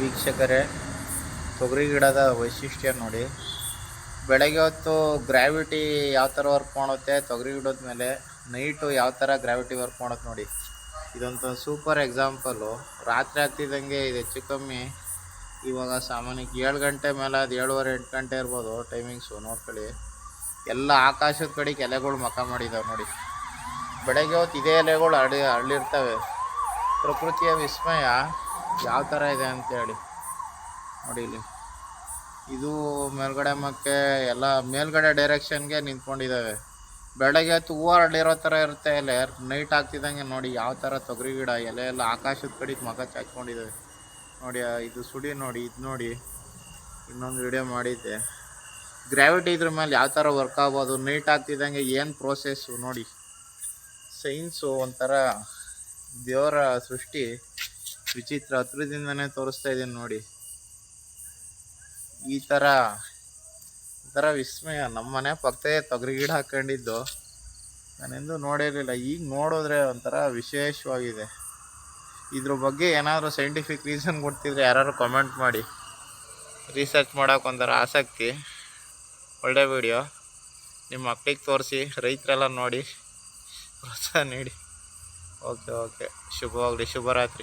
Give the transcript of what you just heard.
ವೀಕ್ಷಕರೇ, ತೊಗರಿ ಗಿಡದ ವೈಶಿಷ್ಟ್ಯ ನೋಡಿ. ಬೆಳಗ್ಗೆ ಹೊತ್ತು ಗ್ರಾವಿಟಿ ಯಾವ ಥರ ವರ್ಕ್ ಮಾಡುತ್ತೆ ತೊಗರಿ ಗಿಡದ ಮೇಲೆ, ನೈಟು ಯಾವ ಥರ ಗ್ರಾವಿಟಿ ವರ್ಕ್ ಮಾಡುತ್ತೆ ನೋಡಿ. ಇದೊಂದು ಸೂಪರ್ ಎಕ್ಸಾಂಪಲ್ಲು. ರಾತ್ರಿ ಆಗ್ತಿದ್ದಂಗೆ ಇದು ಹೆಚ್ಚು ಕಮ್ಮಿ ಇವಾಗ ಸಾಮಾನ್ಯಕ್ಕೆ 7 ಗಂಟೆ ಮೇಲೆ, ಅದು 7:30 8 ಗಂಟೆ ಇರ್ಬೋದು ಟೈಮಿಂಗ್ಸು. ನೋಡ್ಕೊಳ್ಳಿ, ಎಲ್ಲ ಆಕಾಶದ ಕಡೆಗೆ ಎಲೆಗಳು ಮಖ ಮಾಡಿದಾವೆ ನೋಡಿ. ಬೆಳಗ್ಗೆ ಹೊತ್ತು ಇದೇ ಎಲೆಗಳು ಅರಳಿರ್ತವೆ. ಪ್ರಕೃತಿಯ ವಿಸ್ಮಯ ಯಾವ ಥರ ಇದೆ ಅಂತೇಳಿ ನೋಡಿ. ಇಲ್ಲಿ ಇದು ಮೇಲ್ಗಡೆ ಮಕ್ಕೆ ಎಲ್ಲ ಮೇಲ್ಗಡೆ ಡೈರೆಕ್ಷನ್ಗೆ ನಿಂತ್ಕೊಂಡಿದ್ದಾವೆ. ಬೆಳಗ್ಗೆ ಹೊತ್ತು ಹೂವು ಹರಡಿರೋ ಥರ ಇರುತ್ತೆ ಎಲೆ. ನೈಟ್ ಆಗ್ತಿದ್ದಂಗೆ ನೋಡಿ ಯಾವ ಥರ ತೊಗರಿ ಗಿಡ ಎಲೆ ಎಲ್ಲ ಆಕಾಶದ ಕಡೆಗೆ ಮಖ ಚಾಚ್ಕೊಂಡಿದ್ದಾವೆ ನೋಡಿ. ಇದು ಸುಡಿ ನೋಡಿ, ಇದು ನೋಡಿ, ಇನ್ನೊಂದು ವಿಡಿಯೋ ಮಾಡಿದ್ದೆ. ಗ್ರಾವಿಟಿ ಇದ್ರ ಮೇಲೆ ಯಾವ ಥರ ವರ್ಕ್ ಆಗ್ಬೋದು, ನೈಟ್ ಆಗ್ತಿದ್ದಂಗೆ ಏನು ಪ್ರೋಸೆಸ್ಸು ನೋಡಿ. ಸೈನ್ಸು ಒಂಥರ ದೇವರ ಸೃಷ್ಟಿ, ವಿಚಿತ್ರ. ಹತ್ರದಿಂದನೇ ತೋರಿಸ್ತಾ ಇದ್ದೀನಿ ನೋಡಿ. ಈ ಥರ ವಿಸ್ಮಯ. ನಮ್ಮ ಮನೆ ಪಕ್ಕದೇ ತೊಗರಿ ಗಿಡ ಹಾಕೊಂಡಿದ್ದು ನಾನೆಂದೂ ನೋಡಿರಲಿಲ್ಲ. ಈಗ ನೋಡಿದ್ರೆ ಒಂಥರ ವಿಶೇಷವಾಗಿದೆ. ಇದ್ರ ಬಗ್ಗೆ ಏನಾದರೂ ಸೈಂಟಿಫಿಕ್ ರೀಸನ್ ಕೊಡ್ತಿದ್ರೆ ಯಾರು ಕಾಮೆಂಟ್ ಮಾಡಿ. ರಿಸರ್ಚ್ ಮಾಡೋಕೆ ಒಂಥರ ಆಸಕ್ತಿ. ಒಳ್ಳೆ ವಿಡಿಯೋ. ನಿಮ್ಮ ಮಕ್ಕಳಿಗೆ ತೋರಿಸಿ, ರೈತರೆಲ್ಲ ನೋಡಿ ಪ್ರೋತ್ಸಾಹ ನೀಡಿ. ಓಕೆ, ಶುಭವಾಗಲಿ. ಶುಭರಾತ್ರಿ.